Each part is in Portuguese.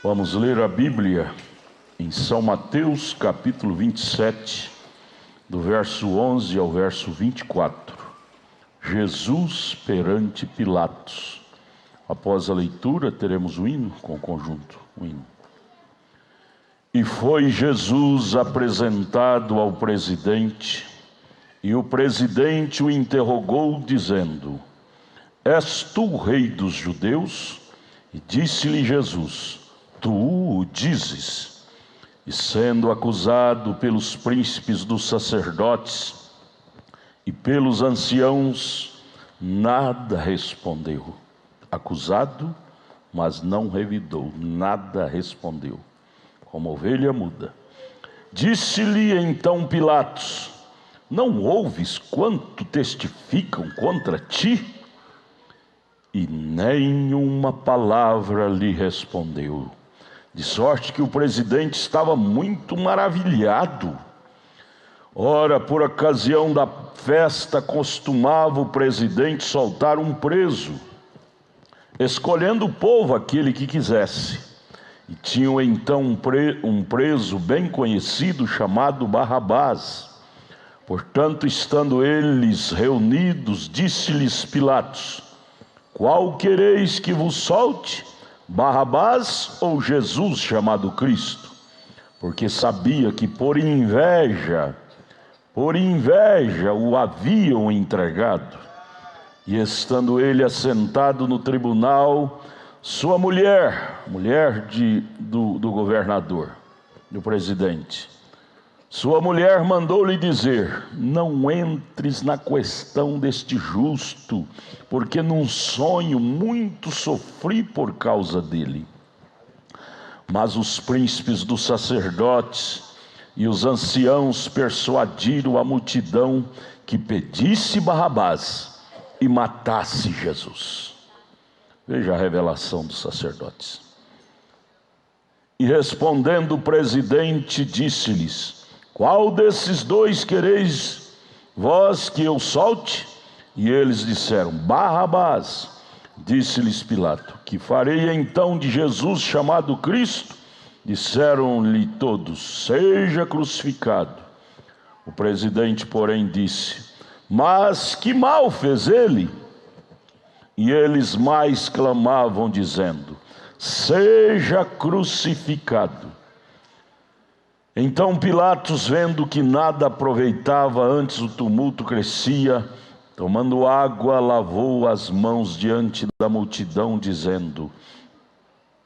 Vamos ler a Bíblia em São Mateus, capítulo 27, do verso 11 ao verso 24. Jesus perante Pilatos. Após a leitura, teremos o hino com o conjunto. O hino. E foi Jesus apresentado ao presidente, e o presidente o interrogou, dizendo: És tu o rei dos judeus? E disse-lhe Jesus: Tu o dizes. E sendo acusado pelos príncipes dos sacerdotes e pelos anciãos, nada respondeu. Acusado, mas não revidou, nada respondeu, como ovelha muda. Disse-lhe então Pilatos: Não ouves quanto testificam contra ti? E nenhuma palavra lhe respondeu. De sorte que o presidente estava muito maravilhado. Ora, por ocasião da festa, costumava o presidente soltar um preso, escolhendo o povo aquele que quisesse. E tinham então um preso bem conhecido, chamado Barrabás. Portanto, estando eles reunidos, disse-lhes Pilatos: Qual quereis que vos solte? Barrabás ou Jesus, chamado Cristo? Porque sabia que por inveja o haviam entregado. E estando ele assentado no tribunal, sua mulher do governador, do presidente, sua mulher mandou-lhe dizer: Não entres na questão deste justo, porque num sonho muito sofri por causa dele. Mas os príncipes dos sacerdotes e os anciãos persuadiram a multidão que pedisse Barrabás e matasse Jesus. Veja a revelação dos sacerdotes. E respondendo o presidente, disse-lhes: Qual desses dois quereis vós que eu solte? E eles disseram: Barrabás. Disse-lhes Pilato: Que farei então de Jesus chamado Cristo? Disseram-lhe todos: Seja crucificado. O presidente, porém, disse: Mas que mal fez ele? E eles mais clamavam, dizendo: Seja crucificado. Então Pilatos, vendo que nada aproveitava, antes o tumulto crescia, tomando água, lavou as mãos diante da multidão, dizendo: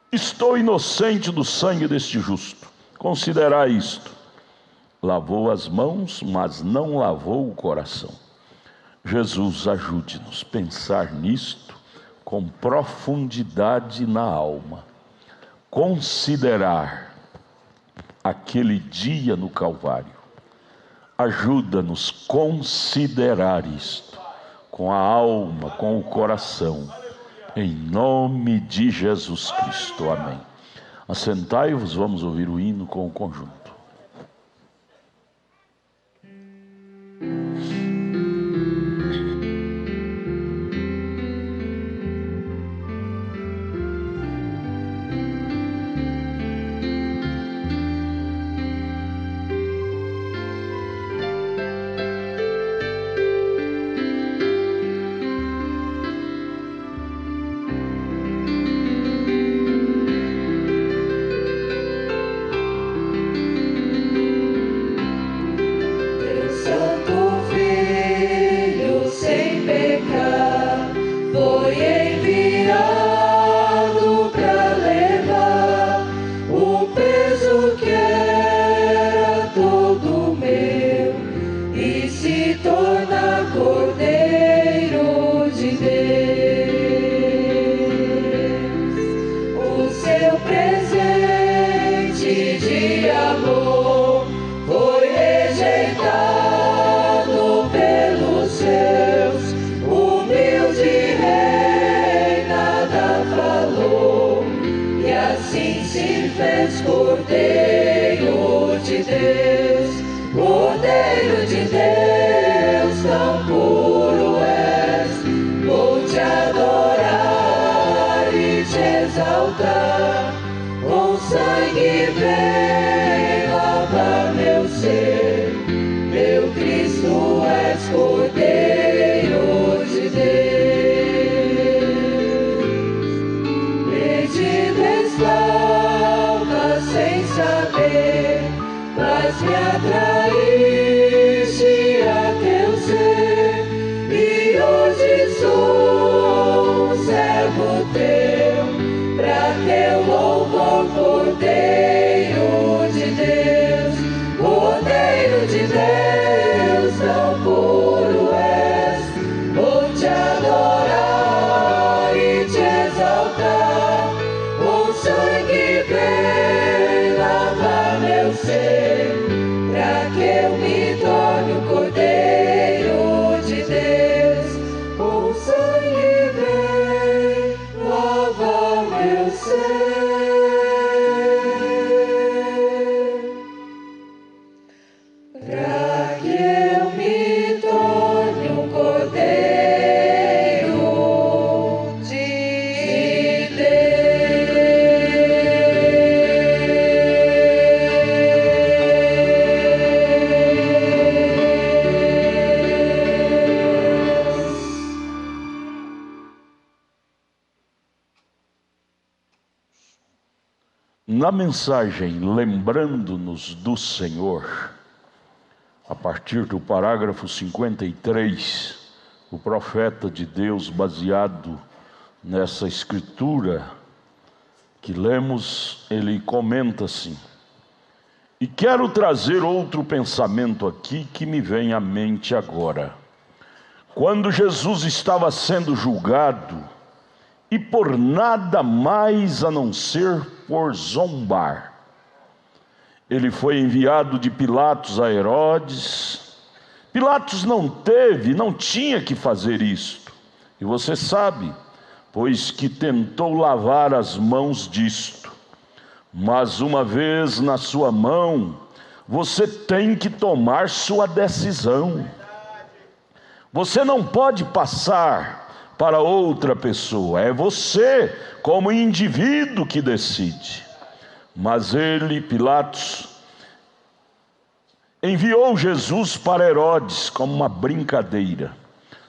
Estou inocente do sangue deste justo, considerai isto. Lavou as mãos, mas não lavou o coração. Jesus, ajude-nos a pensar nisto com profundidade na alma. Considerar aquele dia no Calvário. Ajuda-nos a considerar isto com a alma, com o coração. Em nome de Jesus Cristo. Amém. Assentai-vos, vamos ouvir o hino com o conjunto. Cordeiro de Deus, tão puro és, vou te adorar e te exaltar. com sangue vem lavar meu ser. Meu Cristo és Cordeiro de Deus. Perdido estava sem saber, mas me atraíste a teu ser, e hoje sou um servo teu, pra teu louvor, Cordeiro de Deus, Cordeiro de Deus, tão puro és. Vou te adorar e te exaltar, com sangue vem lavar meu ser, pra que eu me torne o Cordeiro de Deus, com sangue vem lavar meu ser. Pra que eu me torne um Cordeiro de Deus. Na mensagem Lembrando-nos do Senhor, a partir do parágrafo 53, o profeta de Deus, baseado nessa escritura que lemos, ele comenta assim: e quero trazer outro pensamento aqui que me vem à mente agora. Quando Jesus estava sendo julgado, e por nada mais a não ser por zombar, ele foi enviado de Pilatos a Herodes. Pilatos não tinha que fazer isto, e você sabe, pois que tentou lavar as mãos disto. Mas uma vez na sua mão, você tem que tomar sua decisão. Você não pode passar para outra pessoa, é você como indivíduo que decide. Mas ele, Pilatos, enviou Jesus para Herodes como uma brincadeira,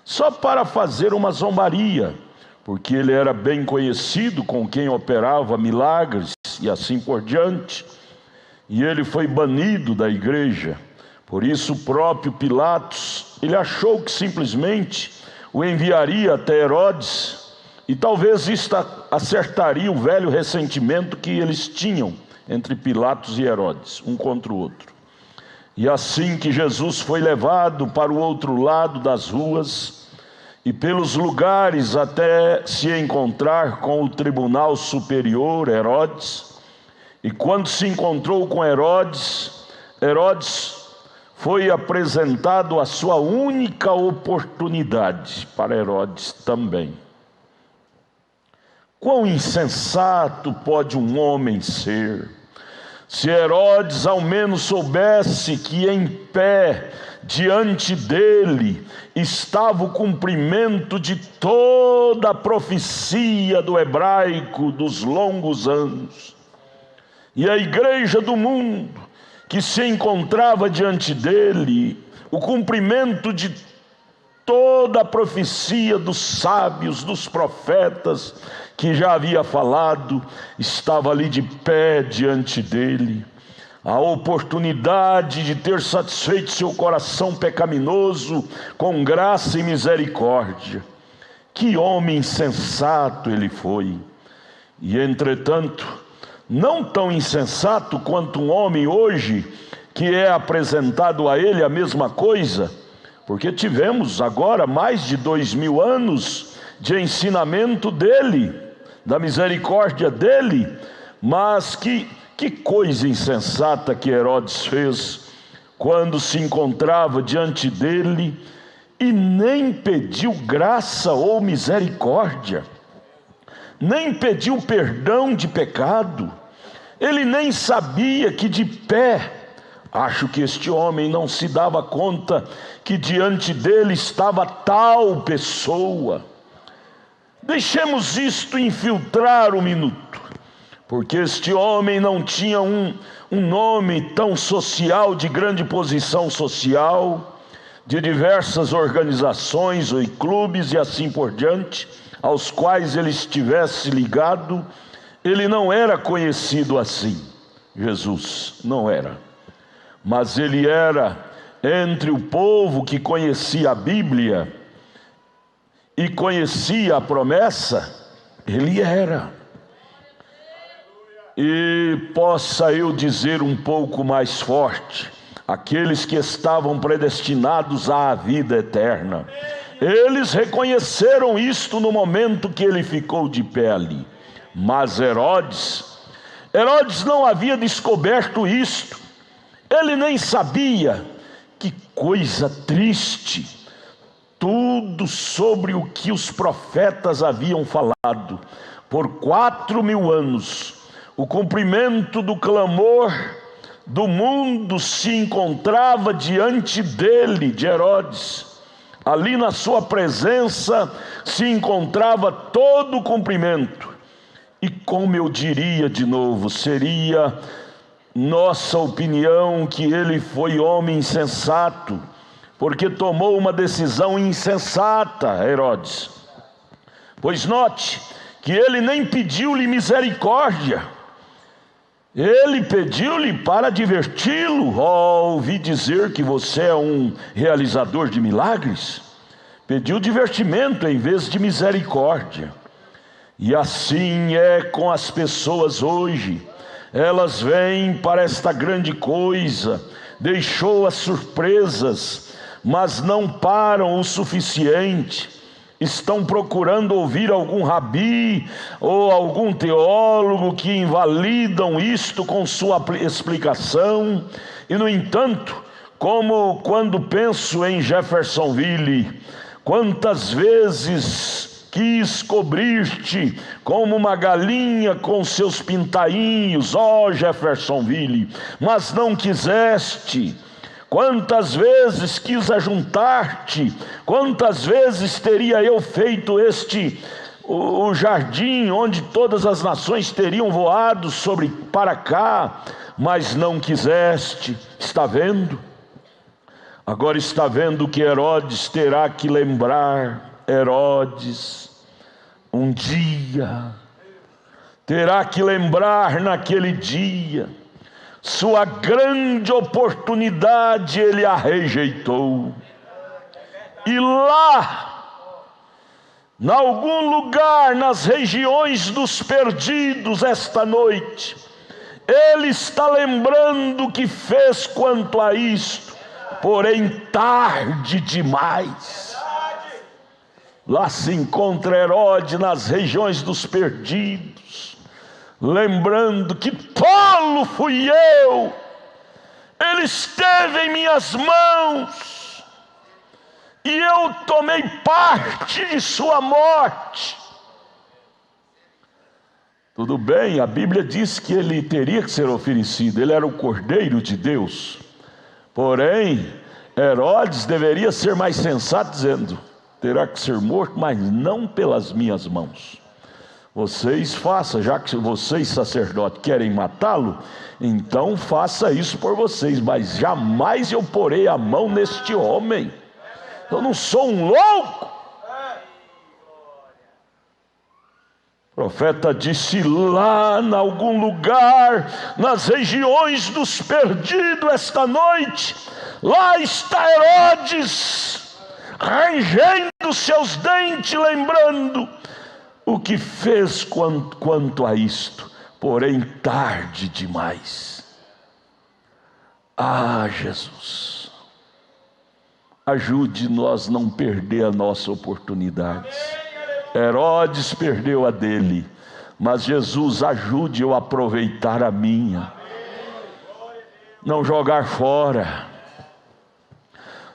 só para fazer uma zombaria, porque ele era bem conhecido com quem operava milagres e assim por diante, e ele foi banido da igreja. Por isso o próprio Pilatos, ele achou que simplesmente o enviaria até Herodes, e talvez isto acertaria o velho ressentimento que eles tinham entre Pilatos e Herodes, um contra o outro. E assim que Jesus foi levado para o outro lado das ruas e pelos lugares até se encontrar com o tribunal superior, Herodes, e quando se encontrou com Herodes, Herodes foi apresentado a sua única oportunidade para Herodes também. Quão insensato pode um homem ser? Se Herodes ao menos soubesse que em pé diante dele estava o cumprimento de toda a profecia do hebraico dos longos anos, e a igreja do mundo que se encontrava diante dele, o cumprimento de toda a profecia dos sábios, dos profetas que já havia falado, estava ali de pé diante dele. A oportunidade de ter satisfeito seu coração pecaminoso com graça e misericórdia. Que homem sensato ele foi! E entretanto, não tão insensato quanto um homem hoje que é apresentado a ele a mesma coisa, porque tivemos agora mais de 2000 anos de ensinamento dele, da misericórdia dele. Mas que coisa insensata que Herodes fez quando se encontrava diante dele e nem pediu graça ou misericórdia, nem pediu perdão de pecado. Ele nem sabia que de pé, acho que este homem não se dava conta que diante dele estava tal pessoa. Deixemos isto infiltrar um minuto, porque este homem não tinha um nome tão social, de grande posição social, de diversas organizações e clubes e assim por diante, aos quais ele estivesse ligado. Ele não era conhecido assim, Jesus não era, mas ele era, entre o povo que conhecia a Bíblia e conhecia a promessa, ele era. E possa eu dizer um pouco mais forte, aqueles que estavam predestinados à vida eterna, eles reconheceram isto no momento que ele ficou de pé ali. Mas Herodes não havia descoberto isto. Ele nem sabia. Que coisa triste, tudo sobre o que os profetas haviam falado por 4.000 anos. O cumprimento do clamor do mundo se encontrava diante dele, de Herodes. Ali na sua presença se encontrava todo o cumprimento. E como eu diria de novo, seria nossa opinião que ele foi homem insensato, porque tomou uma decisão insensata, Herodes. Pois note que ele nem pediu-lhe misericórdia, ele pediu-lhe para diverti-lo. Ouvi dizer que você é um realizador de milagres. Pediu divertimento em vez de misericórdia. E assim é com as pessoas hoje. Elas vêm para esta grande coisa, deixou as surpresas, mas não param o suficiente. Estão procurando ouvir algum rabi ou algum teólogo que invalidam isto com sua explicação. E no entanto, como quando penso em Jeffersonville, quantas vezes quis cobrir-te como uma galinha com seus pintainhos, ó Jeffersonville, mas não quiseste. Quantas vezes quis ajuntar-te, quantas vezes teria eu feito o jardim onde todas as nações teriam voado para cá, mas não quiseste. Está vendo? Agora está vendo que Herodes terá que lembrar. Herodes, um dia, terá que lembrar naquele dia, sua grande oportunidade ele a rejeitou. E lá, em algum lugar nas regiões dos perdidos esta noite, ele está lembrando que fez quanto a isto, porém tarde demais. Lá se encontra Herodes nas regiões dos perdidos, lembrando que tolo fui eu, ele esteve em minhas mãos, e eu tomei parte de sua morte. Tudo bem, a Bíblia diz que ele teria que ser oferecido, ele era o Cordeiro de Deus. Porém, Herodes deveria ser mais sensato, dizendo: terá que ser morto, mas não pelas minhas mãos. Vocês façam, já que vocês, sacerdotes, querem matá-lo, então faça isso por vocês, mas jamais eu porei a mão neste homem. Eu não sou um louco. O profeta disse: lá em algum lugar, nas regiões dos perdidos esta noite, lá está Herodes, rangendo seus dentes, lembrando o que fez quanto a isto, porém tarde demais. Ah, Jesus, ajude-nós a não perder a nossa oportunidade. Herodes perdeu a dele, mas Jesus, ajude eu a aproveitar a minha, não jogar fora.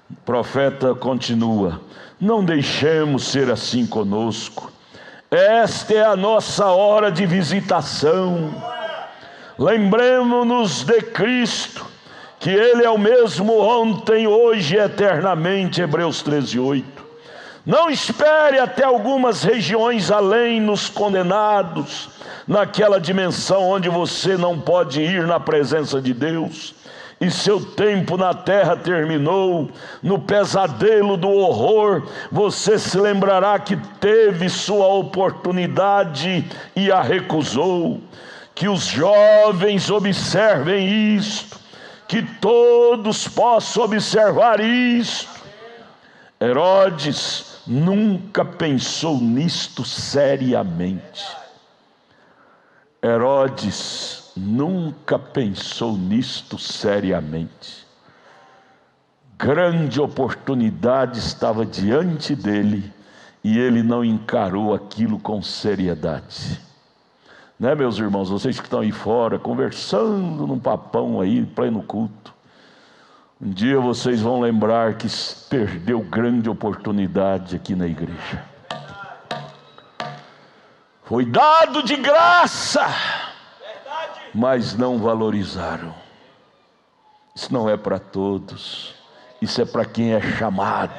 O profeta continua: não deixemos ser assim conosco. Esta é a nossa hora de visitação. Lembremos-nos de Cristo, que Ele é o mesmo ontem, hoje e eternamente. Hebreus 13:8. Não espere até algumas regiões além nos condenados, naquela dimensão onde você não pode ir na presença de Deus, e seu tempo na terra terminou. No pesadelo do horror, você se lembrará que teve sua oportunidade e a recusou. Que os jovens observem isto, que todos possam observar isto. Herodes nunca pensou nisto seriamente. Herodes nunca pensou nisto seriamente. Grande oportunidade estava diante dele e ele não encarou aquilo com seriedade. Né, meus irmãos, vocês que estão aí fora, conversando num papão aí, pleno culto, um dia vocês vão lembrar que perdeu grande oportunidade aqui na igreja. Foi dado de graça, mas não valorizaram. Isso não é para todos, isso é para quem é chamado.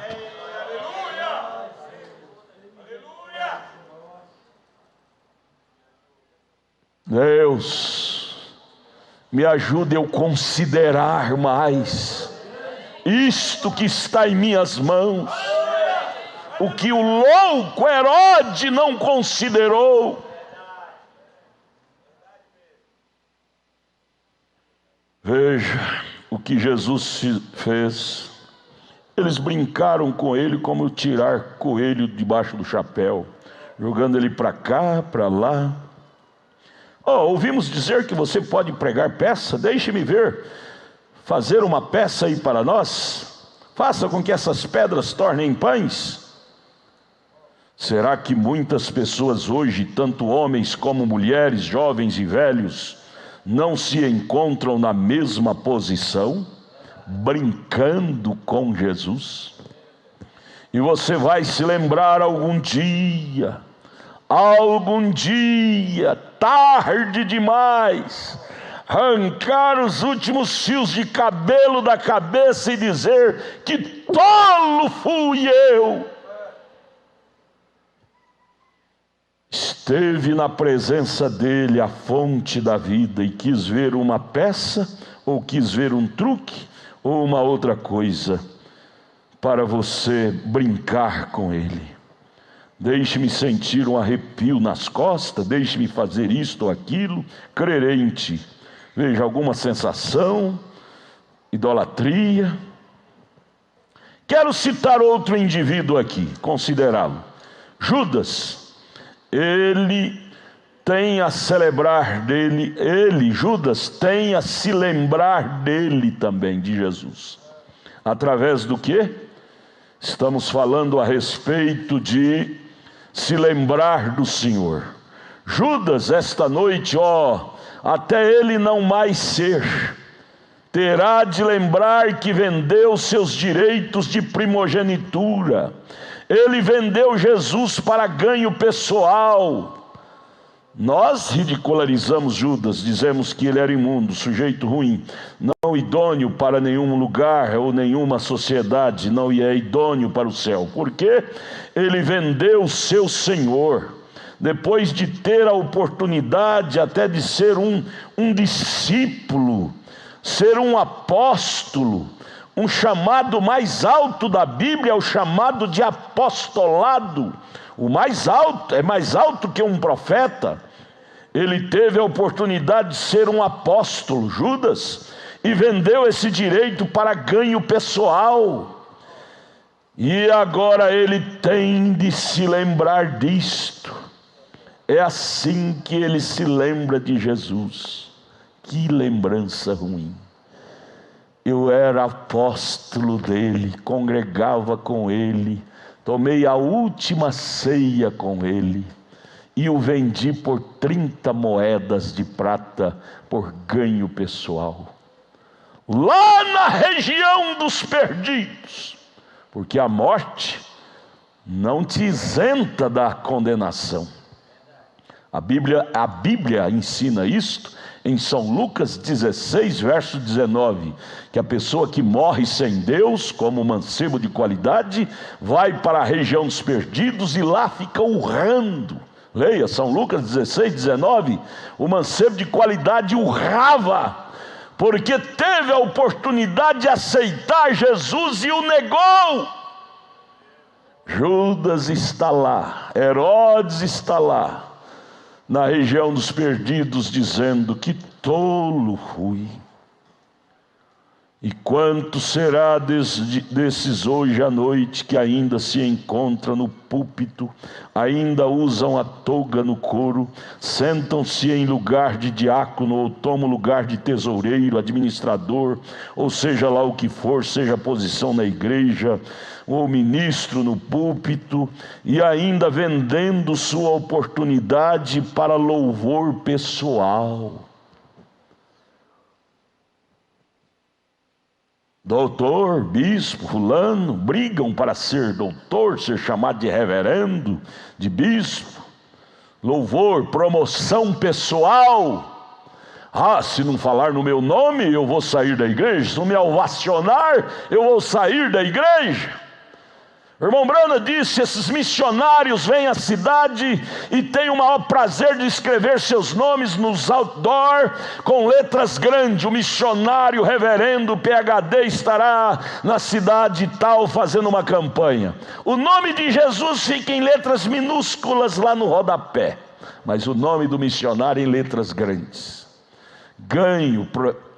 Deus, me ajude eu considerar mais isto que está em minhas mãos, o que o louco Herodes não considerou. Veja o que Jesus fez. Eles brincaram com ele como tirar coelho debaixo do chapéu, jogando ele para cá, para lá. Ouvimos dizer que você pode pregar peça. Deixe-me ver, fazer uma peça aí para nós. Faça com que essas pedras tornem pães. Será que muitas pessoas hoje, tanto homens como mulheres, jovens e velhos, não se encontram na mesma posição, brincando com Jesus? E você vai se lembrar algum dia, tarde demais, arrancar os últimos fios de cabelo da cabeça e dizer: que tolo fui eu. Esteve na presença dele, a fonte da vida, e quis ver uma peça, ou quis ver um truque, ou uma outra coisa, para você brincar com ele. Deixe-me sentir um arrepio nas costas, deixe-me fazer isto ou aquilo, crerei em ti. Veja, alguma sensação, idolatria. Quero citar outro indivíduo aqui, considerá-lo. Judas. Ele tem a celebrar dele, Judas, tem a se lembrar dele também, de Jesus. Através do quê? Estamos falando a respeito de se lembrar do Senhor. Judas, esta noite, até ele não mais ser, terá de lembrar que vendeu seus direitos de primogenitura. Ele vendeu Jesus para ganho pessoal. Nós ridicularizamos Judas, dizemos que ele era imundo, sujeito ruim, não idôneo para nenhum lugar ou nenhuma sociedade, não é idôneo para o céu. Porque ele vendeu o seu Senhor, depois de ter a oportunidade até de ser um discípulo, ser um apóstolo. Um chamado mais alto da Bíblia é o chamado de apostolado. O mais alto, é mais alto que um profeta. Ele teve a oportunidade de ser um apóstolo, Judas, e vendeu esse direito para ganho pessoal. E agora ele tem de se lembrar disto. É assim que ele se lembra de Jesus. Que lembrança ruim. Eu era apóstolo dele, congregava com ele, tomei a última ceia com ele e o vendi por 30 moedas de prata por ganho pessoal. Lá na região dos perdidos, porque a morte não te isenta da condenação. A Bíblia ensina isto em São Lucas 16, verso 19, que a pessoa que morre sem Deus, como um mancebo de qualidade, vai para a região dos perdidos e lá fica urrando, Leia São Lucas 16, 19. O mancebo de qualidade urrava, porque teve a oportunidade de aceitar Jesus e o negou. Judas está lá, Herodes está lá, na região dos perdidos, dizendo: que tolo fui. E quanto será desses hoje à noite que ainda se encontram no púlpito, ainda usam a toga no coro, sentam-se em lugar de diácono, ou tomam lugar de tesoureiro, administrador, ou seja lá o que for, seja a posição na igreja, ou ministro no púlpito, e ainda vendendo sua oportunidade para louvor pessoal. Doutor, bispo, fulano, brigam para ser doutor, ser chamado de reverendo, de bispo. Louvor, promoção pessoal. Ah, se não falar no meu nome, eu vou sair da igreja. Se não me ovacionar, eu vou sair da igreja. O irmão Brana disse: esses missionários vêm à cidade e têm o maior prazer de escrever seus nomes nos outdoor com letras grandes. O missionário reverendo PhD estará na cidade tal fazendo uma campanha. O nome de Jesus fica em letras minúsculas lá no rodapé, mas o nome do missionário em letras grandes. Ganho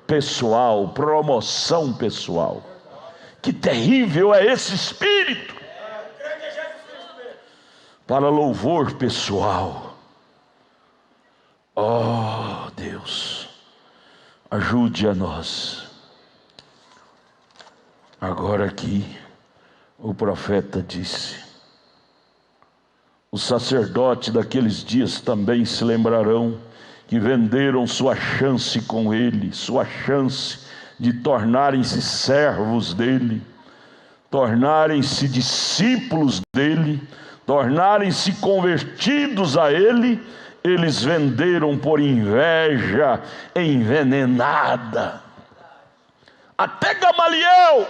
pessoal, promoção pessoal. Que terrível é esse espírito! Para louvor pessoal. Oh Deus, ajude a nós. Agora aqui o profeta disse: os sacerdotes daqueles dias também se lembrarão que venderam sua chance com ele, sua chance de tornarem-se servos dele, tornarem-se discípulos dele, tornarem-se convertidos a ele. Eles venderam por inveja envenenada. Até Gamaliel,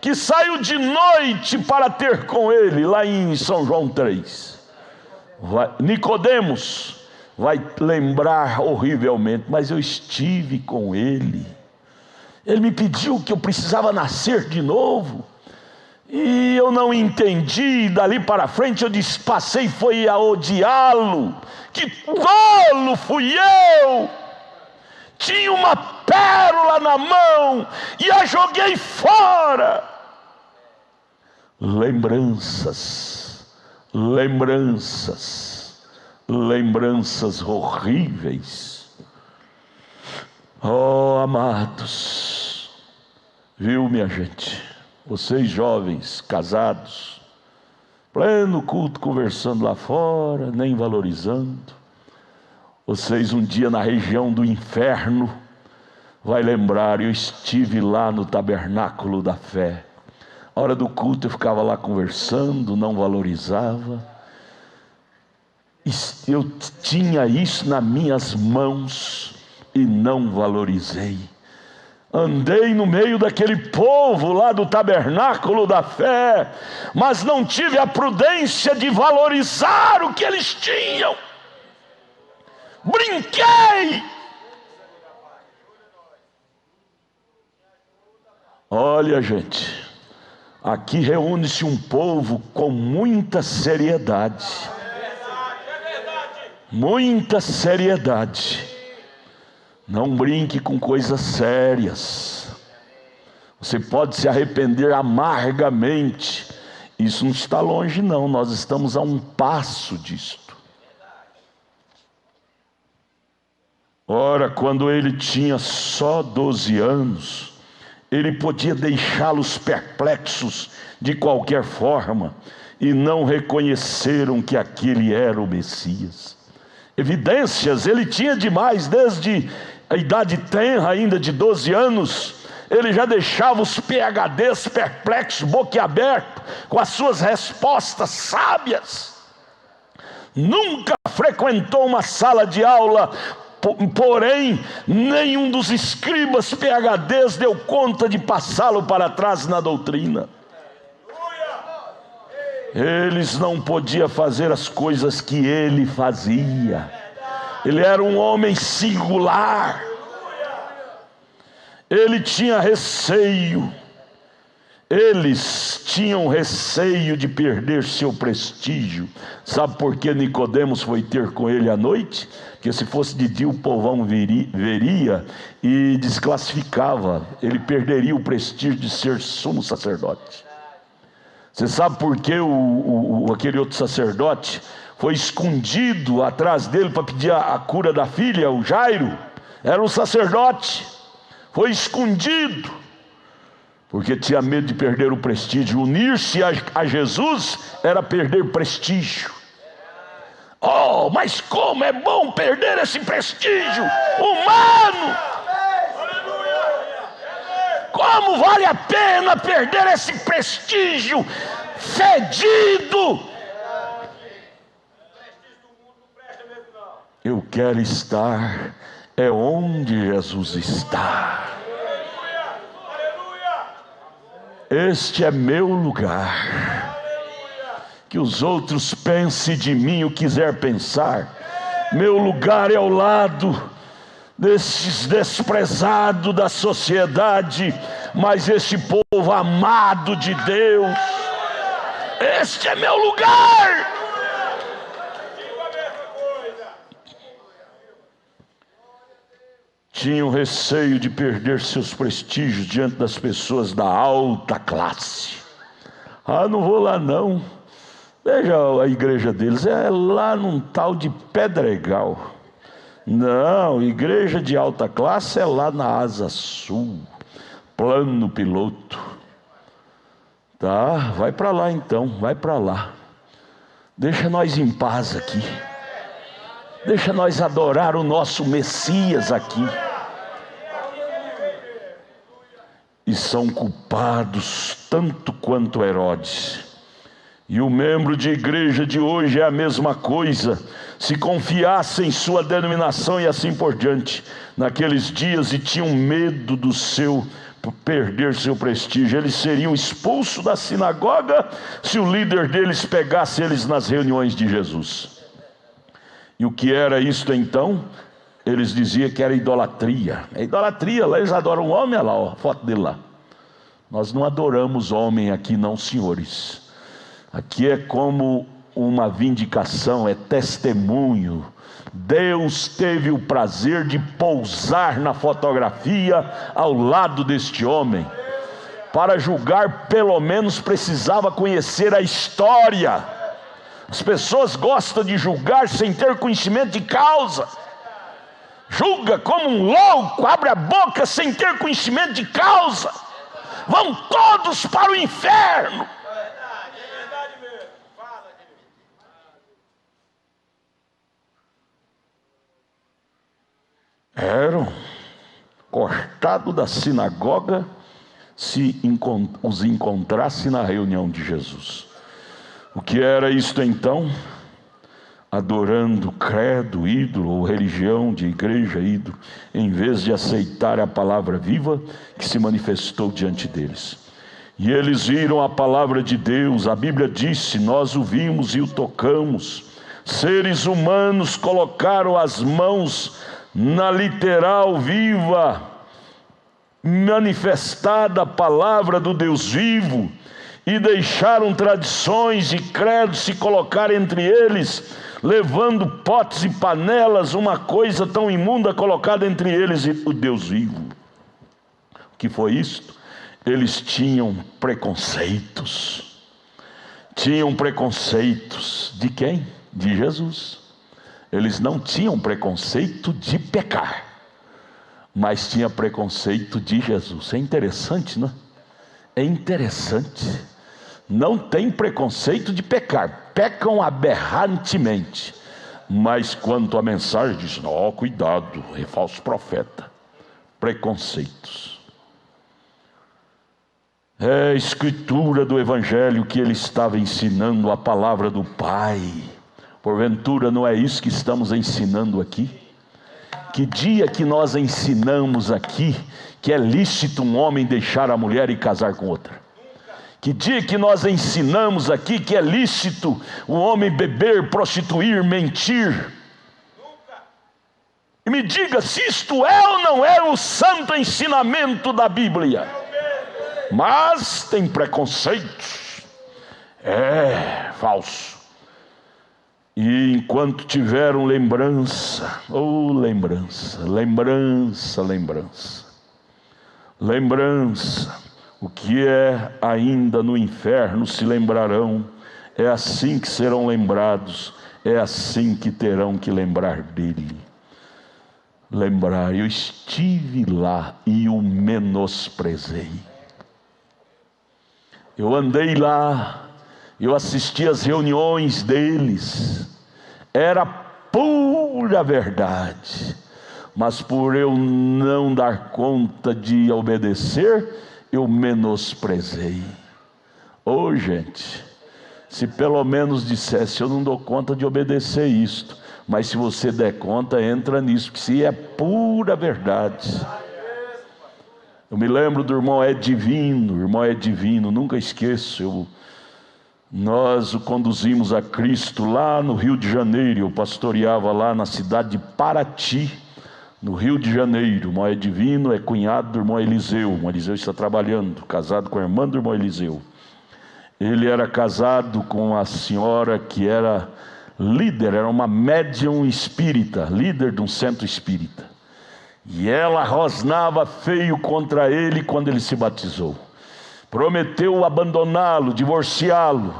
que saiu de noite para ter com ele, lá em São João 3. Nicodemos vai lembrar horrivelmente: mas eu estive com ele, ele me pediu que eu precisava nascer de novo, e eu não entendi. Dali para frente eu passei foi a odiá-lo. Que tolo fui eu! Tinha uma pérola na mão e a joguei fora. Lembranças, lembranças, lembranças horríveis. Oh, amados, viu, minha gente? Vocês jovens, casados, pleno culto, conversando lá fora, nem valorizando. Vocês um dia na região do inferno vai lembrar: eu estive lá no tabernáculo da fé. A hora do culto eu ficava lá conversando, não valorizava. Eu tinha isso nas minhas mãos e não valorizei. Andei no meio daquele povo lá do tabernáculo da fé, mas não tive a prudência de valorizar o que eles tinham. Brinquei. Olha, gente, aqui reúne-se um povo com muita seriedade. Muita seriedade. Não brinque com coisas sérias. Você pode se arrepender amargamente. Isso não está longe não, nós estamos a um passo disto. Ora, quando ele tinha só 12 anos, ele podia deixá-los perplexos de qualquer forma, e não reconheceram que aquele era o Messias. Evidências ele tinha demais. Desde a idade tenra, ainda de 12 anos, ele já deixava os PhDs perplexos, boquiabertos, com as suas respostas sábias. Nunca frequentou uma sala de aula, porém nenhum dos escribas PhDs deu conta de passá-lo para trás na doutrina. Eles não podiam fazer as coisas que ele fazia. Ele era um homem singular. Ele tinha receio. Eles tinham receio de perder seu prestígio. Sabe por que Nicodemos foi ter com ele à noite? Porque se fosse de dia o povão veria e desclassificava. Ele perderia o prestígio de ser sumo sacerdote. Você sabe por que aquele outro sacerdote foi escondido atrás dele para pedir a cura da filha, o Jairo? Era um sacerdote. Foi escondido, porque tinha medo de perder o prestígio. Unir-se a Jesus era perder prestígio. Oh, mas como é bom perder esse prestígio humano! Como vale a pena perder esse prestígio fedido! Eu quero estar onde Jesus está. Este é meu lugar. Que os outros pensem de mim o que quiser pensar. Meu lugar é ao lado desses desprezados da sociedade, mas esse povo amado de Deus. Este é meu lugar. Tinham receio de perder seus prestígios diante das pessoas da alta classe. Ah, não vou lá não. Veja a igreja deles, é lá num tal de Pedregal. Não, igreja de alta classe é lá na Asa Sul, plano piloto. Tá, vai para lá então, vai para lá. Deixa nós em paz aqui. Deixa nós adorar o nosso Messias aqui. E são culpados tanto quanto Herodes. E o membro de igreja de hoje é a mesma coisa. Se confiasse em sua denominação e assim por diante, naqueles dias, e tinham medo do perder seu prestígio, eles seriam expulsos da sinagoga se o líder deles pegasse eles nas reuniões de Jesus. E o que era isto então? Eles diziam que era idolatria. É idolatria, lá eles adoram o homem, olha lá, ó, a foto dele lá. Nós não adoramos homem aqui não, senhores. Aqui é como uma vindicação, é testemunho. Deus teve o prazer de pousar na fotografia ao lado deste homem. Para julgar, pelo menos precisava conhecer a história. As pessoas gostam de julgar sem ter conhecimento de causa. Julga como um louco, abre a boca sem ter conhecimento de causa. Vão todos para o inferno. Eram cortados da sinagoga se os encontrasse na reunião de Jesus. O que era isto então? Adorando credo, ídolo, ou religião de igreja, ídolo, em vez de aceitar a palavra viva que se manifestou diante deles. E eles viram a palavra de Deus. A Bíblia disse: nós o vimos e o tocamos. Seres humanos colocaram as mãos na literal viva, manifestada a palavra do Deus vivo, e deixaram tradições e credos se colocar entre eles, levando potes e panelas, uma coisa tão imunda colocada entre eles e o Deus vivo. O que foi isto? Eles tinham preconceitos. Tinham preconceitos de quem? De Jesus. Eles não tinham preconceito de pecar, mas tinha preconceito de Jesus. É interessante, não é? É interessante. Não tem preconceito de pecar, pecam aberrantemente, mas quanto à mensagem diz: não, cuidado, é falso profeta. Preconceitos. É a escritura do evangelho que ele estava ensinando, a palavra do Pai. Porventura não é isso que estamos ensinando aqui? Que dia que nós ensinamos aqui que é lícito um homem deixar a mulher e casar com outra? Que dia que nós ensinamos aqui que é lícito o homem beber, prostituir, mentir? E me diga se isto é ou não é o santo ensinamento da Bíblia. Mas tem preconceitos. É falso. E enquanto tiveram lembrança, lembrança, o que é ainda no inferno se lembrarão, é assim que serão lembrados, é assim que terão que lembrar dele. Lembrar, eu estive lá e o menosprezei. Eu andei lá, eu assisti às reuniões deles, era pura verdade, mas por eu não dar conta de obedecer, eu menosprezei. Gente, se pelo menos dissesse, eu não dou conta de obedecer isto, mas se você der conta, entra nisso, porque se é pura verdade. Eu me lembro do irmão Edivino, nunca esqueço. Nós o conduzimos a Cristo lá no Rio de Janeiro. Eu pastoreava lá na cidade de Paraty, no Rio de Janeiro. O irmão Edivino é cunhado do irmão Eliseu. O irmão Eliseu está trabalhando, casado com a irmã do irmão Eliseu. Ele era casado com a senhora que era líder, era uma médium espírita, líder de um centro espírita. E ela rosnava feio contra ele quando ele se batizou. Prometeu abandoná-lo, divorciá-lo.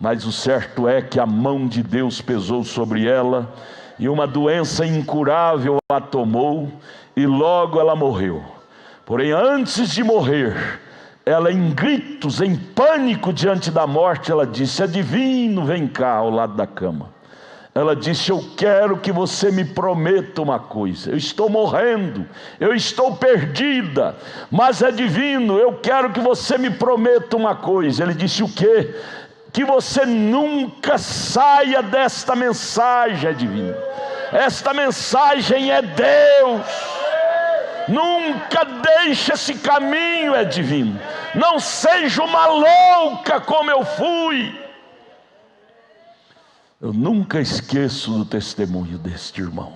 Mas o certo é que a mão de Deus pesou sobre ela e uma doença incurável a tomou e logo ela morreu. Porém, antes de morrer, ela em gritos, em pânico diante da morte, ela disse: Edivino, vem cá ao lado da cama. Ela disse: eu quero que você me prometa uma coisa. Eu estou morrendo, eu estou perdida, mas Edivino, eu quero que você me prometa uma coisa. Ele disse: o quê? Que você nunca saia desta mensagem, Edivino. Esta mensagem é Deus. Nunca deixe esse caminho, Edivino. Não seja uma louca como eu fui. Eu nunca esqueço do testemunho deste irmão.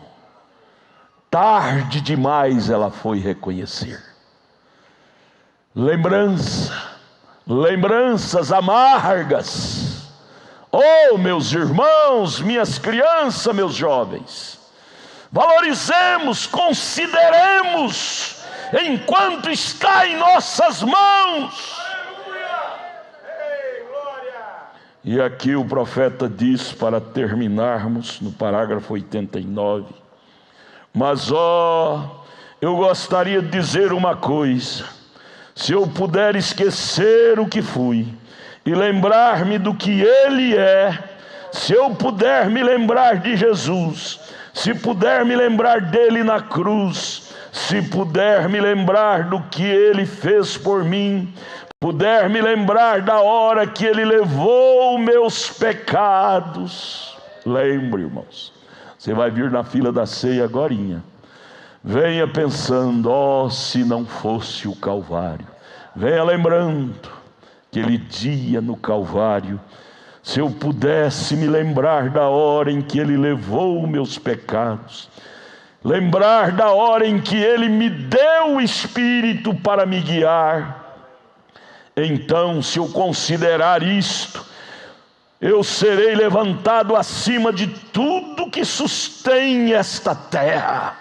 Tarde demais ela foi reconhecer. Lembranças amargas. Oh, meus irmãos, minhas crianças, meus jovens, valorizemos, consideremos, enquanto está em nossas mãos. E aqui o profeta diz, para terminarmos, no parágrafo 89, mas eu gostaria de dizer uma coisa: se eu puder esquecer o que fui e lembrar-me do que Ele é, se eu puder me lembrar de Jesus, se puder me lembrar dele na cruz, se puder me lembrar do que Ele fez por mim, puder me lembrar da hora que Ele levou meus pecados. Lembre, irmãos, você vai vir na fila da ceia agorinha. Venha pensando: se não fosse o Calvário. Venha lembrando aquele dia no Calvário. Se eu pudesse me lembrar da hora em que Ele levou meus pecados, lembrar da hora em que Ele me deu o Espírito para me guiar, então, se eu considerar isto, eu serei levantado acima de tudo que sustém esta terra.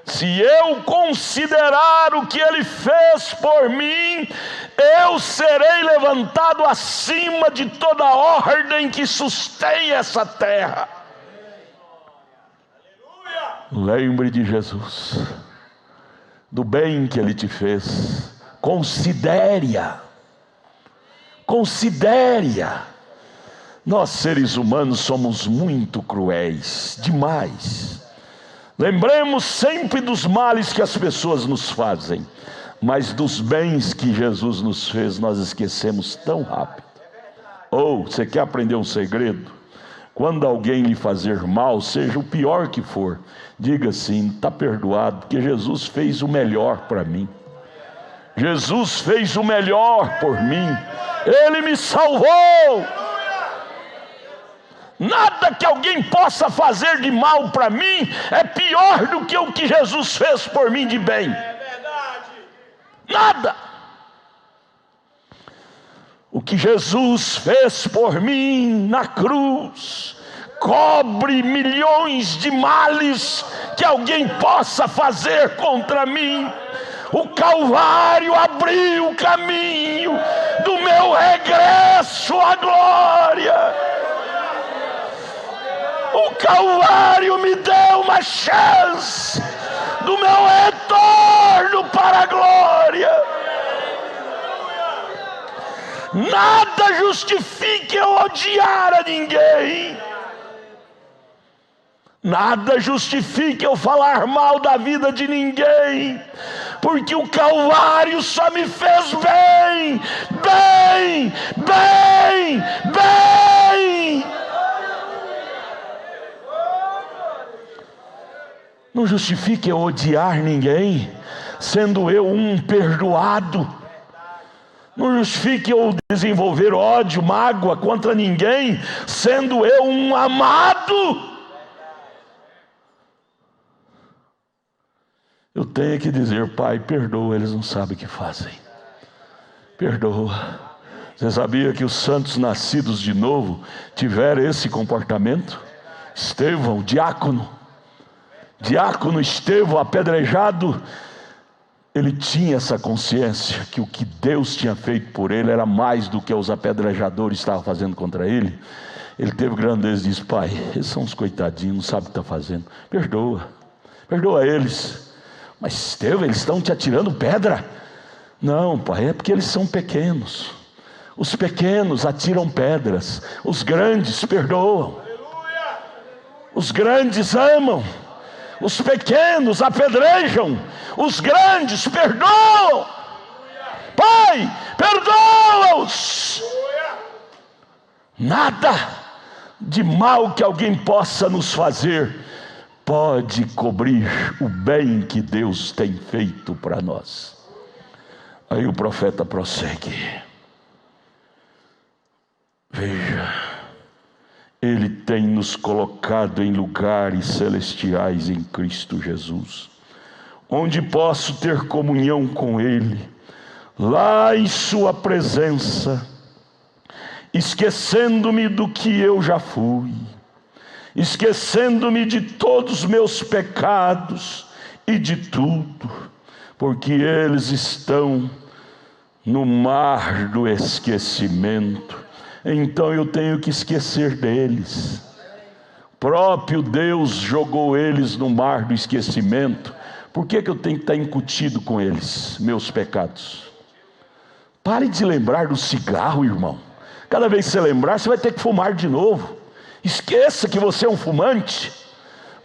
Se eu considerar o que Ele fez por mim, eu serei levantado acima de toda a ordem que sustém essa terra. Lembre de Jesus, do bem que Ele te fez. Considere-a. Nós seres humanos somos muito cruéis, demais. Lembremos sempre dos males que as pessoas nos fazem, mas dos bens que Jesus nos fez nós esquecemos tão rápido. Você quer aprender um segredo? Quando alguém lhe fazer mal, seja o pior que for, diga assim: está perdoado, porque Jesus fez o melhor para mim. Jesus fez o melhor por mim. Ele me salvou. Nada que alguém possa fazer de mal para mim é pior do que o que Jesus fez por mim de bem. Nada. O que Jesus fez por mim na cruz cobre milhões de males que alguém possa fazer contra mim. O Calvário abriu o caminho do meu regresso à glória. O Calvário me deu uma chance do meu retorno para a glória. Nada justifique eu odiar a ninguém. Nada justifique eu falar mal da vida de ninguém, porque o Calvário só me fez bem, bem, bem, bem. Não justifique eu odiar ninguém, sendo eu um perdoado. Não justifique eu desenvolver ódio, mágoa contra ninguém, sendo eu um amado. Eu tenho que dizer: Pai, perdoa, eles não sabem o que fazem. Perdoa. Você sabia que os santos nascidos de novo tiveram esse comportamento? Estevão, diácono Estevão, apedrejado, ele tinha essa consciência que o que Deus tinha feito por ele era mais do que os apedrejadores estavam fazendo contra ele. Ele teve grandeza e disse: Pai, eles são uns coitadinhos, não sabem o que estão fazendo. Perdoa eles. Mas Estevão, eles estão te atirando pedra. Não, Pai, é porque eles são pequenos. Os pequenos atiram pedras, os grandes perdoam. Os grandes amam, os pequenos apedrejam, os grandes perdoam. Pai, perdoa-os. Nada de mal que alguém possa nos fazer pode cobrir o bem que Deus tem feito para nós. Aí o profeta prossegue. Veja, Ele tem nos colocado em lugares celestiais em Cristo Jesus, onde posso ter comunhão com Ele, lá em sua presença, esquecendo-me do que eu já fui, esquecendo-me de todos os meus pecados e de tudo, porque eles estão no mar do esquecimento. Então eu tenho que esquecer deles. Próprio Deus jogou eles no mar do esquecimento. Por que eu tenho que estar incutido com eles, meus pecados? Pare de lembrar do cigarro, irmão. Cada vez que você lembrar, você vai ter que fumar de novo. Esqueça que você é um fumante.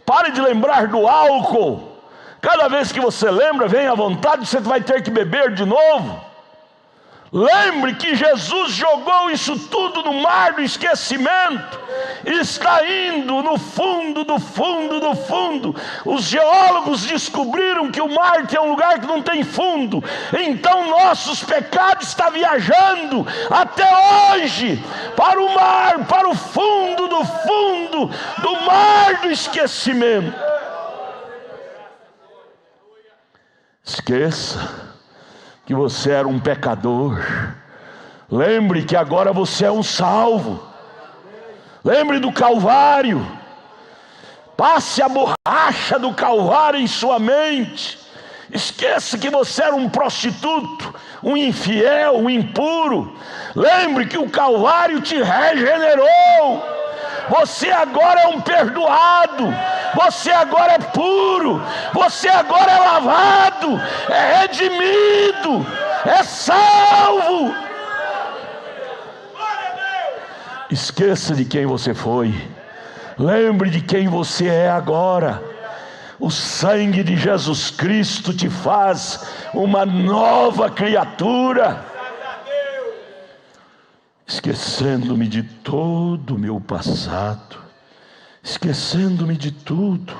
Pare de lembrar do álcool. Cada vez que você lembra, vem à vontade, você vai ter que beber de novo. Lembre que Jesus jogou isso tudo no mar do esquecimento. Está indo no fundo do fundo do fundo. Os geólogos descobriram que o mar tem um lugar que não tem fundo. Então nossos pecados estão viajando até hoje para o mar, para o fundo do mar do esquecimento. Esqueça que você era um pecador. Lembre que agora você é um salvo. Lembre do Calvário. Passe a borracha do Calvário em sua mente. Esqueça que você era um prostituto, um infiel, um impuro. Lembre que o Calvário te regenerou. Você agora é um perdoado. Você agora é puro. Você agora é lavado. É redimido. É salvo. Esqueça de quem você foi. Lembre de quem você é agora. O sangue de Jesus Cristo te faz uma nova criatura. Esquecendo-me de todo o meu passado, esquecendo-me de tudo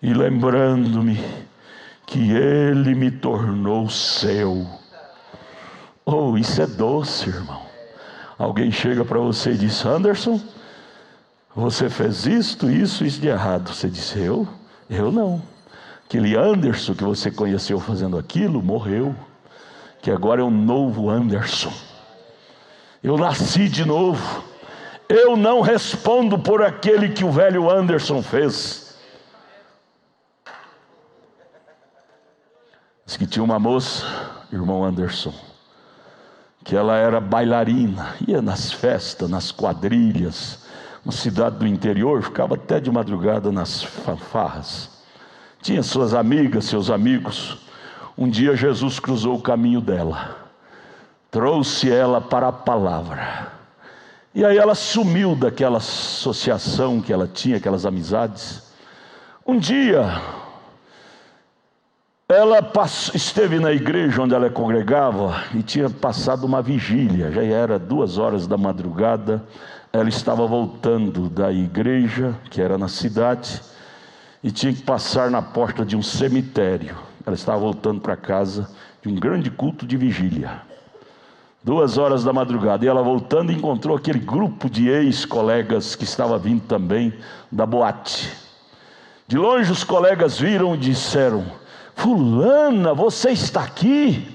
e lembrando-me que Ele me tornou seu. Oh, isso é doce, irmão. Alguém chega para você e diz: Anderson, você fez isso de errado. Você disse: eu não. Aquele Anderson que você conheceu fazendo aquilo, morreu. Que agora é um novo Anderson. Eu nasci de novo. Eu não respondo por aquele que o velho Anderson fez. Diz que tinha uma moça, irmão Anderson, que ela era bailarina, ia nas festas, nas quadrilhas, uma cidade do interior, ficava até de madrugada nas fanfarras. Tinha suas amigas, seus amigos. Um dia Jesus cruzou o caminho dela, trouxe ela para a palavra. E aí ela sumiu daquela associação que ela tinha, aquelas amizades. Um dia, ela esteve na igreja onde ela congregava e tinha passado uma vigília. Já era 2h da madrugada. Ela estava voltando da igreja, que era na cidade, e tinha que passar na porta de um cemitério. Ela estava voltando para casa de um grande culto de vigília. 2h da madrugada, e ela voltando encontrou aquele grupo de ex-colegas que estava vindo também da boate. De longe os colegas viram e disseram: fulana, você está aqui?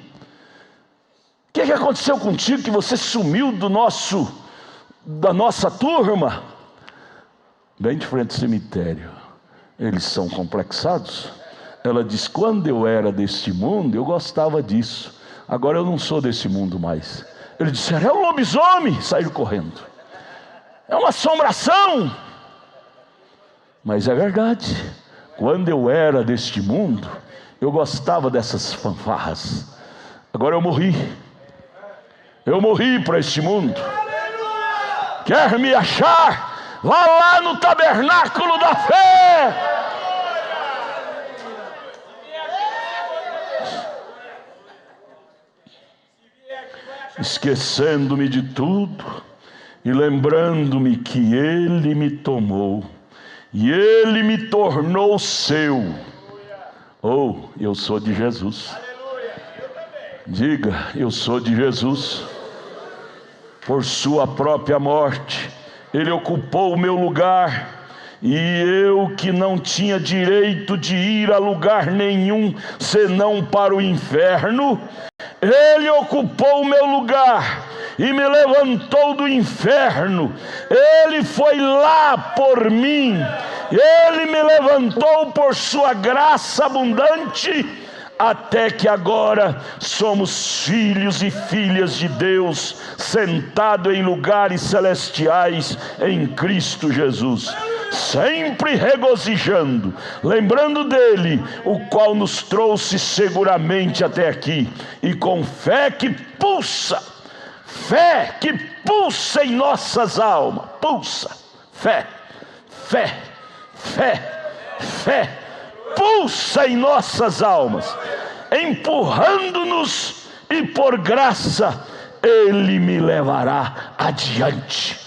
O que aconteceu contigo que você sumiu da nossa turma? Bem de frente ao cemitério. Eles são complexados. Ela diz: quando eu era deste mundo, eu gostava disso. Agora eu não sou desse mundo mais. Eles disseram: é um lobisomem. Saíram correndo. É uma assombração. Mas é verdade. Quando eu era deste mundo, eu gostava dessas fanfarras. Agora eu morri. Eu morri para este mundo. Quer me achar? Vá lá no tabernáculo da fé. Esquecendo-me de tudo e lembrando-me que Ele me tomou e Ele me tornou seu. Oh, eu sou de Jesus. Diga: eu sou de Jesus. Por sua própria morte Ele ocupou o meu lugar, e eu que não tinha direito de ir a lugar nenhum senão para o inferno, Ele ocupou o meu lugar e me levantou do inferno. Ele foi lá por mim. Ele me levantou por sua graça abundante, até que agora somos filhos e filhas de Deus, sentados em lugares celestiais em Cristo Jesus, sempre regozijando, lembrando dele, o qual nos trouxe seguramente até aqui, e com fé que pulsa em nossas almas, fé, pulsa em nossas almas, empurrando-nos, e por graça Ele me levará adiante.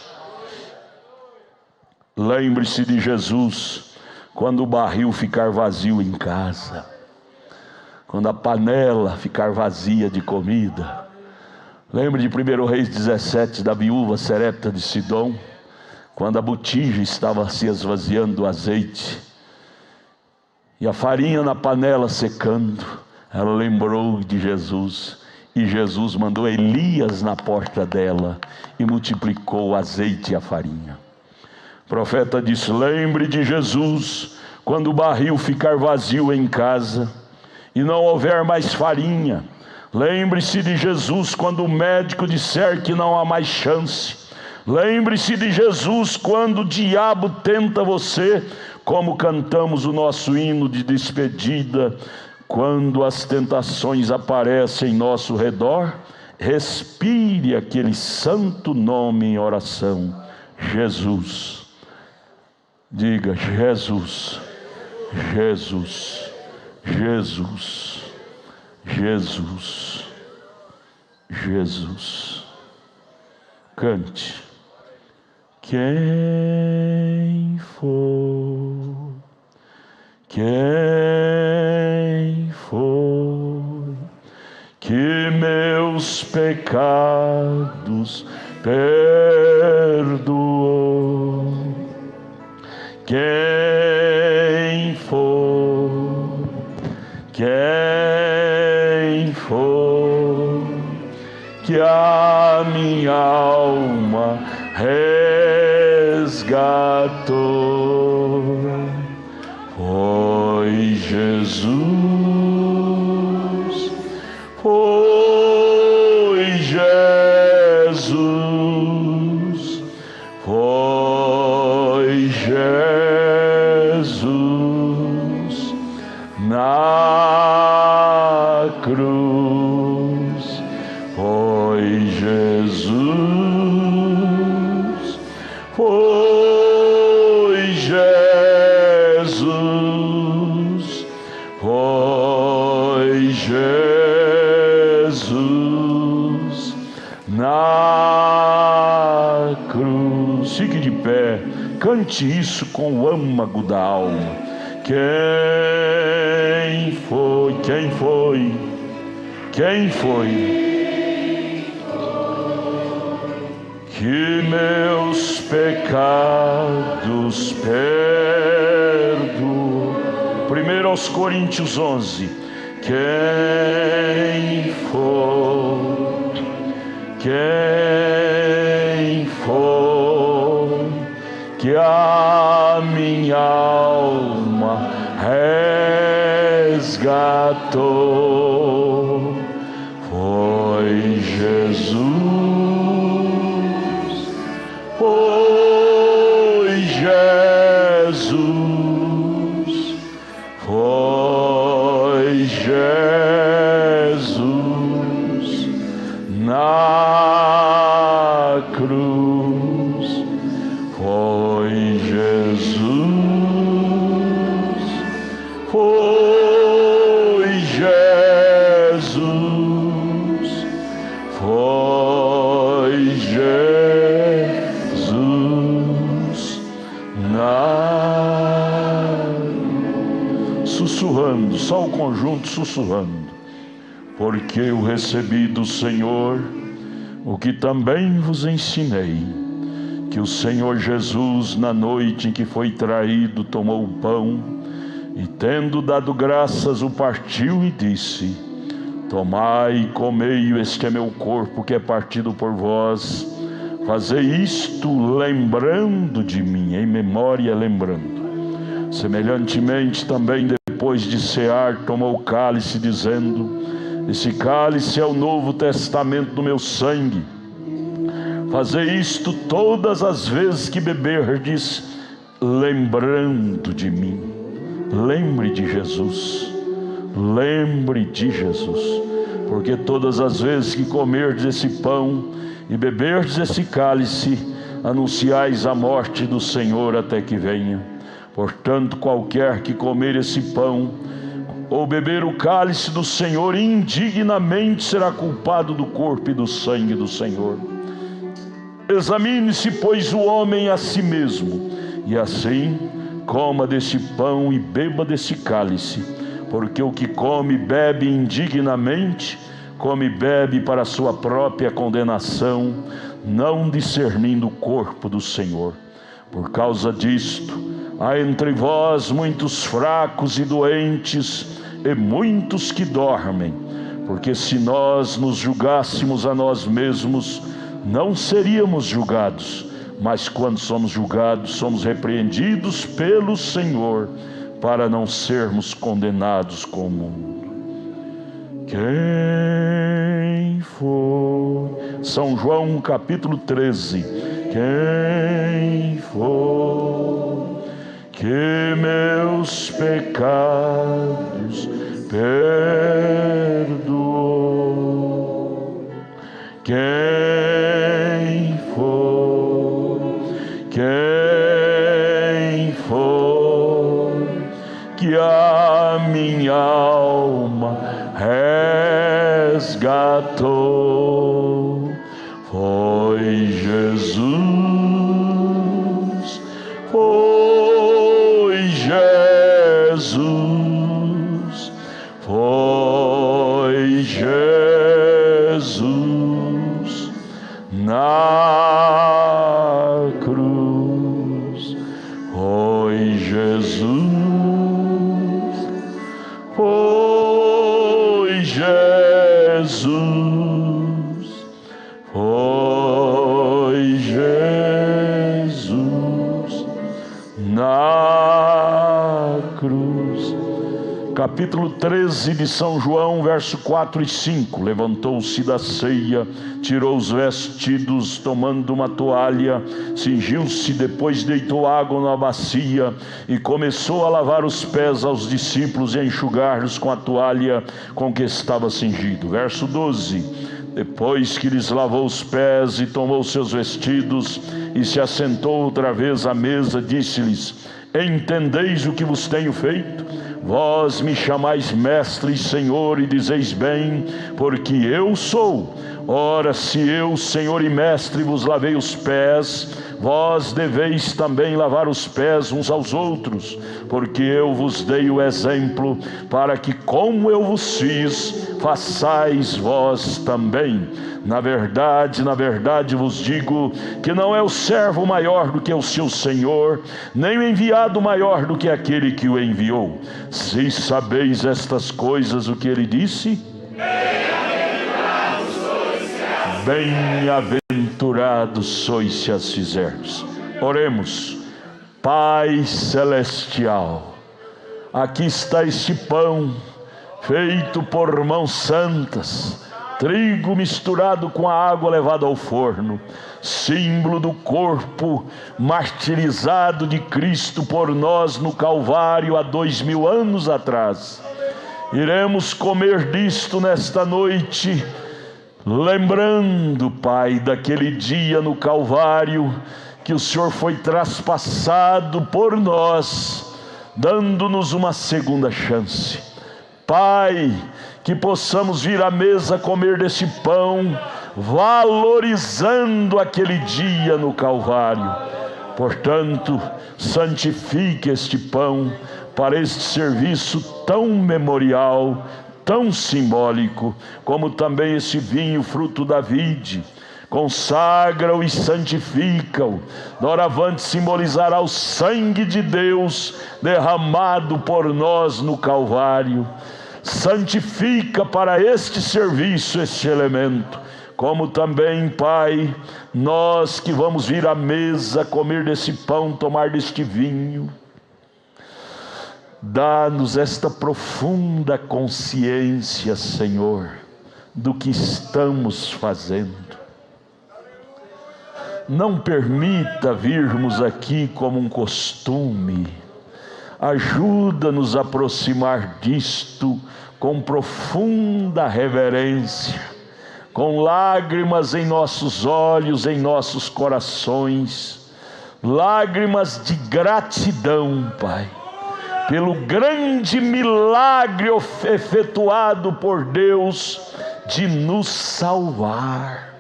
Lembre-se de Jesus quando o barril ficar vazio em casa, quando a panela ficar vazia de comida. Lembre de 1 Reis 17, da viúva Serepta de Sidom, quando a botija estava se esvaziando do azeite e a farinha na panela secando. Ela lembrou de Jesus, e Jesus mandou Elias na porta dela e multiplicou o azeite e a farinha. O profeta disse: lembre de Jesus quando o barril ficar vazio em casa e não houver mais farinha. Lembre-se de Jesus quando o médico disser que não há mais chance. Lembre-se de Jesus quando o diabo tenta você, como cantamos o nosso hino de despedida. Quando as tentações aparecem em nosso redor, respire aquele santo nome em oração: Jesus. Diga: Jesus, Jesus, Jesus, Jesus, Jesus. Cante. Quem for que meus pecados perdoou. Quem foi que a minha alma resgatou? Foi Jesus, foi Jesus, foi Jesus na cruz, foi Jesus, foi Jesus, foi Jesus na cruz. Fique de pé, cante isso com o âmago da alma. Quem foi? Quem foi? Quem foi que meus pecados perdoou? 1 Coríntios 11. Quem foi? Quem foi que a minha alma resgatou? Foi Jesus, foi Jesus, foi Jesus na cruz, foi Jesus, foi Jesus, foi Jesus na... Sussurrando, só o conjunto sussurrando. Porque eu recebi do Senhor o que também vos ensinei, que o Senhor Jesus, na noite em que foi traído, tomou o pão e, tendo dado graças, o partiu e disse: tomai e comei, este é meu corpo que é partido por vós. Fazei isto lembrando de mim, em memória lembrando. Semelhantemente também, depois de cear, tomou o cálice, dizendo: esse cálice é o novo testamento do meu sangue. Fazei isto todas as vezes que beberdes, lembrando de mim. Lembre de Jesus, lembre de Jesus, porque todas as vezes que comerdes esse pão e beberdes esse cálice, anunciais a morte do Senhor até que venha. Portanto, qualquer que comer esse pão ou beber o cálice do Senhor indignamente será culpado do corpo e do sangue do Senhor. Examine-se, pois, o homem a si mesmo, e assim coma desse pão e beba desse cálice, porque o que come e bebe indignamente, come e bebe para a sua própria condenação, não discernindo o corpo do Senhor. Por causa disto, há entre vós muitos fracos e doentes, e muitos que dormem, porque se nós nos julgássemos a nós mesmos, não seríamos julgados, mas quando somos julgados, somos repreendidos pelo Senhor, para não sermos condenados com o mundo. Quem foi? São João capítulo 13. Quem foi que meus pecados perdoou? Quem foi? Quem foi que a minha alma resgatou? Foi Jesus, foi Jesus, foi Jesus Jesus na cruz. Foi Jesus, foi Jesus, foi Jesus na cruz. Capítulo 13 de São João, verso 4 e 5. Levantou-se da ceia, tirou os vestidos, tomando uma toalha, cingiu-se, depois deitou água na bacia e começou a lavar os pés aos discípulos e a enxugar-los com a toalha com que estava cingido. Verso 12. Depois que lhes lavou os pés e tomou seus vestidos e se assentou outra vez à mesa, disse-lhes: entendeis o que vos tenho feito? Vós me chamais mestre e senhor e dizeis bem, porque eu sou. Ora, se eu, senhor e mestre, vos lavei os pés, vós deveis também lavar os pés uns aos outros, porque eu vos dei o exemplo, para que como eu vos fiz, façais vós também. Na verdade vos digo que não é o servo maior do que o seu senhor, nem o enviado maior do que aquele que o enviou. Se sabeis estas coisas, o que ele disse? Bem-aventurados sois se as fizerdes. Oremos. Pai celestial, aqui está este pão feito por mãos santas, trigo misturado com a água levada ao forno, símbolo do corpo martirizado de Cristo por nós no Calvário há 2000 anos atrás. Iremos comer disto nesta noite, lembrando, Pai, daquele dia no Calvário que o Senhor foi traspassado por nós, dando-nos uma segunda chance. Pai, que possamos vir à mesa comer desse pão, valorizando aquele dia no Calvário. Portanto, santifique este pão para este serviço tão memorial, tão simbólico, como também esse vinho fruto da vide. Consagra-o e santifica-o. Doravante simbolizará o sangue de Deus derramado por nós no Calvário. Santifica para este serviço este elemento, como também, Pai, nós que vamos vir à mesa comer desse pão, tomar deste vinho, dá-nos esta profunda consciência, Senhor, do que estamos fazendo. Não permita virmos aqui como um costume. Ajuda-nos a aproximar disto com profunda reverência, com lágrimas em nossos olhos, em nossos corações, lágrimas de gratidão, Pai, pelo grande milagre efetuado por Deus de nos salvar.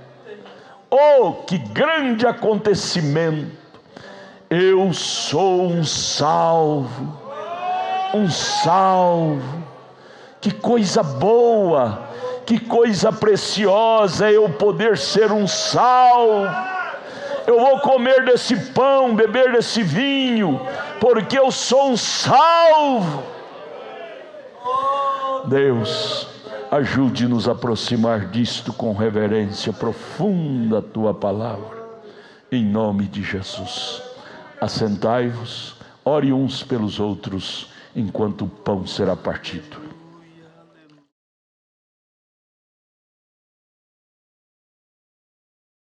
Oh, que grande acontecimento! Eu sou um salvo, que coisa boa, que coisa preciosa é eu poder ser um salvo. Eu vou comer desse pão, beber desse vinho, porque eu sou um salvo. Deus, ajude-nos a aproximar disto com reverência profunda a Tua palavra, em nome de Jesus. Assentai-vos, ore uns pelos outros, enquanto o pão será partido.